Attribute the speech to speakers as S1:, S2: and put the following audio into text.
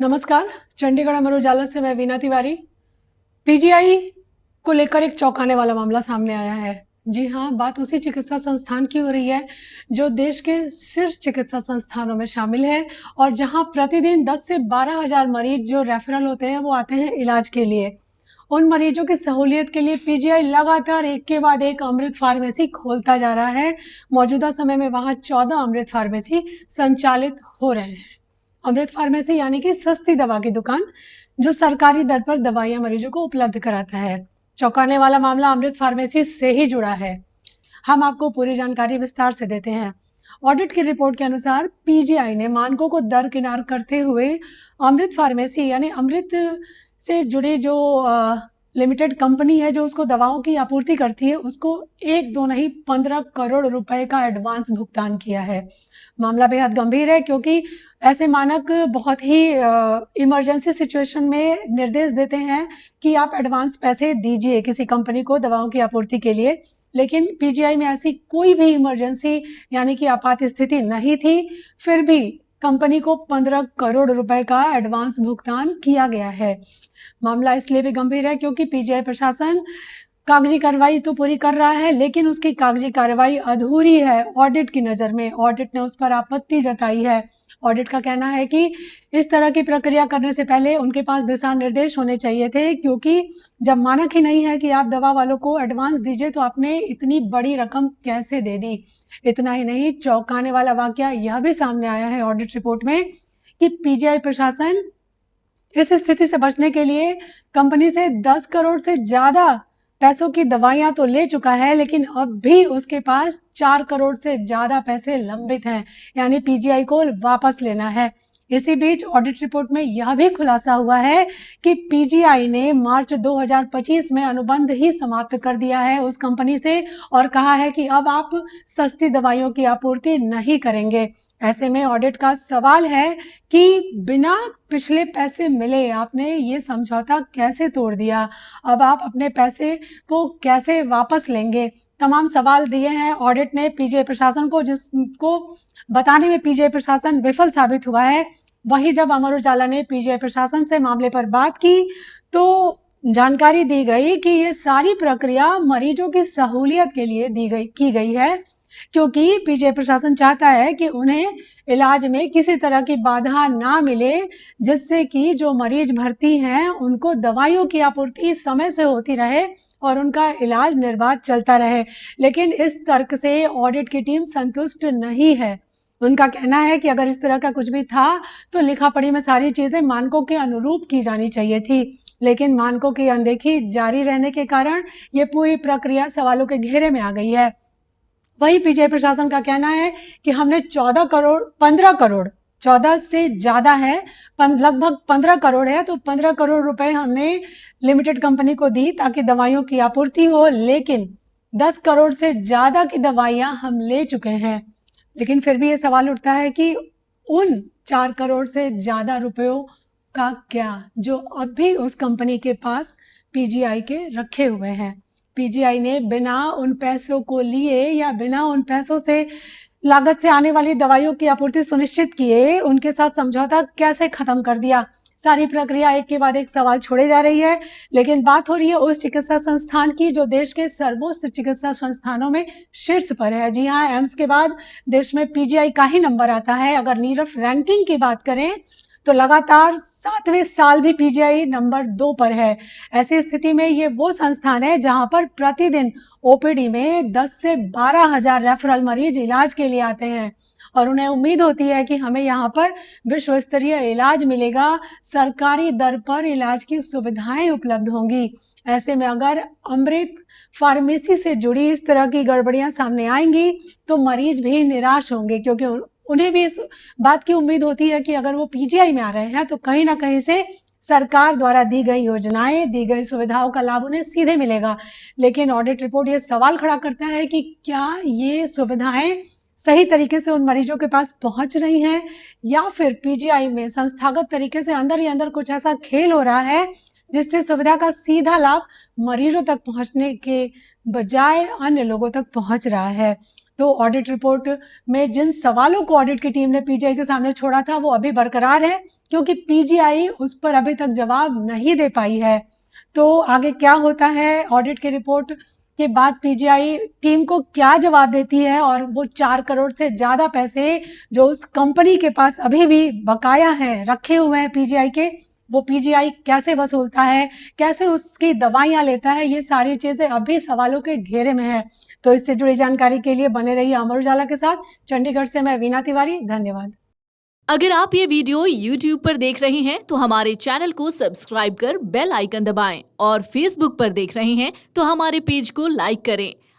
S1: नमस्कार। चंडीगढ़ अमर उजाला से मैं वीना तिवारी। पीजीआई को लेकर एक चौंकाने वाला मामला सामने आया है। जी हाँ, बात उसी चिकित्सा संस्थान की हो रही है जो देश के शीर्ष चिकित्सा संस्थानों में शामिल है और जहां प्रतिदिन 10 से 12 हजार मरीज जो रेफरल होते हैं वो आते हैं इलाज के लिए। उन मरीजों की सहूलियत के लिए पीजीआई लगातार एक के बाद एक अमृत फार्मेसी खोलता जा रहा है। मौजूदा समय में वहां 14 अमृत फार्मेसी संचालित हो रहे हैं। अमृत फार्मेसी यानी कि सस्ती दवा की दुकान जो सरकारी दर पर दवाइयां मरीजों को उपलब्ध कराता है। चौंकाने वाला मामला अमृत फार्मेसी से ही जुड़ा है। हम आपको पूरी जानकारी विस्तार से देते हैं। ऑडिट की रिपोर्ट के अनुसार पीजीआई ने मानकों को दरकिनार करते हुए अमृत फार्मेसी यानी अमृत से जुड़ी जो लिमिटेड कंपनी है जो उसको दवाओं की आपूर्ति करती है उसको एक दो नहीं 15 करोड़ रुपए का एडवांस भुगतान किया है। मामला बेहद गंभीर है क्योंकि ऐसे मानक बहुत ही इमरजेंसी सिचुएशन में निर्देश देते हैं कि आप एडवांस पैसे दीजिए किसी कंपनी को दवाओं की आपूर्ति के लिए, लेकिन पीजीआई में ऐसी कोई भी इमरजेंसी यानी कि आपात स्थिति नहीं थी, फिर भी कंपनी को 15 करोड़ रुपए का एडवांस भुगतान किया गया है। मामला इसलिए भी गंभीर है क्योंकि पीजीआई प्रशासन कागजी कार्रवाई तो पूरी कर रहा है लेकिन उसकी कागजी कार्रवाई अधूरी है ऑडिट की नज़र में। ऑडिट ने उस पर आपत्ति जताई है। ऑडिट का कहना है कि इस तरह की प्रक्रिया करने से पहले उनके पास दिशा निर्देश होने चाहिए थे, क्योंकि जब मानक ही नहीं है कि आप दवा वालों को एडवांस दीजिए तो आपने इतनी बड़ी रकम कैसे दे दी। इतना ही नहीं, चौंकाने वाला वाकया यह भी सामने आया है ऑडिट रिपोर्ट में कि पीजीआई प्रशासन इस स्थिति से बचने के लिए कंपनी से 10 करोड़ से ज्यादा पैसों की दवाइयां तो ले चुका है, लेकिन अब भी उसके पास 4 करोड़ से ज्यादा पैसे लंबित हैं, यानी पीजीआई को वापस लेना है। इसी बीच ऑडिट रिपोर्ट में यह भी खुलासा हुआ है कि पीजीआई ने मार्च 2025 में अनुबंध ही समाप्त कर दिया है उस कंपनी से और कहा है कि अब आप सस्ती दवाइयों की आपूर्ति नहीं करेंगे। ऐसे में ऑडिट का सवाल है कि बिना पिछले पैसे मिले आपने ये समझौता कैसे तोड़ दिया, अब आप अपने पैसे को कैसे वापस लेंगे। तमाम सवाल दिए हैं ऑडिट ने पीजीआई प्रशासन को, जिसको बताने में पीजीआई प्रशासन विफल साबित हुआ है। वहीं जब अमर उजाला ने पीजीआई प्रशासन से मामले पर बात की तो जानकारी दी गई कि ये सारी प्रक्रिया मरीजों की सहूलियत के लिए की गई है, क्योंकि पीजीआई प्रशासन चाहता है कि उन्हें इलाज में किसी तरह की बाधा ना मिले, जिससे कि जो मरीज भर्ती हैं उनको दवाइयों की आपूर्ति समय से होती रहे और उनका इलाज निर्बाध चलता रहे। लेकिन इस तर्क से ऑडिट की टीम संतुष्ट नहीं है। उनका कहना है कि अगर इस तरह का कुछ भी था तो लिखा पढ़ी में सारी चीजें मानकों के अनुरूप की जानी चाहिए थी, लेकिन मानकों की अनदेखी जारी रहने के कारण ये पूरी प्रक्रिया सवालों के घेरे में आ गई है। वही पीजीआई प्रशासन का कहना है कि हमने 15 करोड़ 14 से ज्यादा है, लगभग 15 करोड़ है, तो 15 करोड़ रुपए हमने लिमिटेड कंपनी को दी ताकि दवाइयों की आपूर्ति हो, लेकिन 10 करोड़ से ज्यादा की दवाइयां हम ले चुके हैं। लेकिन फिर भी ये सवाल उठता है कि उन 4 करोड़ से ज्यादा रुपयों का क्या, जो अब भी उस कंपनी के पास पीजीआई के रखे हुए हैं। पीजीआई ने बिना उन पैसों को लिए या बिना उन पैसों से लागत से आने वाली दवाइयों की आपूर्ति सुनिश्चित किए उनके साथ समझौता कैसे खत्म कर दिया। सारी प्रक्रिया एक के बाद एक सवाल छोड़े जा रही है, लेकिन बात हो रही है उस चिकित्सा संस्थान की जो देश के सर्वोच्च चिकित्सा संस्थानों में शीर्ष पर है। जी हाँ, एम्स के बाद देश में पीजीआई का ही नंबर आता है। अगर नीरफ रैंकिंग की बात करें तो लगातार 7वें साल भी पीजीआई नंबर 2 पर है। ऐसी स्थिति में ये वो संस्थान है जहां पर प्रतिदिन ओपीडी में 10 से 12 हजार रेफरल मरीज इलाज के लिए आते हैं और उन्हें उम्मीद होती है कि हमें यहाँ पर विश्व स्तरीय इलाज मिलेगा, सरकारी दर पर इलाज की सुविधाएं उपलब्ध होंगी। ऐसे में अगर अमृत फार्मेसी से जुड़ी इस तरह की गड़बड़ियां सामने आएंगी तो मरीज भी निराश होंगे, क्योंकि उन्हें भी इस बात की उम्मीद होती है कि अगर वो पीजीआई में आ रहे हैं तो कहीं ना कहीं से सरकार द्वारा दी गई योजनाएं, दी गई सुविधाओं का लाभ उन्हें सीधे मिलेगा। लेकिन ऑडिट रिपोर्ट ये सवाल खड़ा करता है कि क्या ये सुविधाएं सही तरीके से उन मरीजों के पास पहुंच रही हैं, या फिर पीजीआई में संस्थागत तरीके से अंदर ही अंदर कुछ ऐसा खेल हो रहा है जिससे सुविधा का सीधा लाभ मरीजों तक पहुंचने के बजाय अन्य लोगों तक पहुंच रहा है। तो ऑडिट रिपोर्ट में जिन सवालों को ऑडिट की टीम ने पीजीआई के सामने छोड़ा था वो अभी बरकरार है, क्योंकि पीजीआई उस पर अभी तक जवाब नहीं दे पाई है। तो आगे क्या होता है, ऑडिट की रिपोर्ट के बाद पीजीआई टीम को क्या जवाब देती है, और वो 4 करोड़ से ज़्यादा पैसे जो उस कंपनी के पास अभी भी बकाया हैं, रखे हुए हैं पीजीआई के, वो पीजीआई कैसे वसूलता है, कैसे उसकी दवाइयाँ लेता है, ये सारी चीज़ें अभी सवालों के घेरे में है। तो इससे जुड़ी जानकारी के लिए बने रहिए अमर उजाला के साथ। चंडीगढ़ से मैं वीना तिवारी, धन्यवाद।
S2: अगर आप ये वीडियो YouTube पर देख रहे हैं तो हमारे चैनल को सब्सक्राइब कर बेल आइकन दबाएं, और Facebook पर देख रहे हैं तो हमारे पेज को लाइक करें।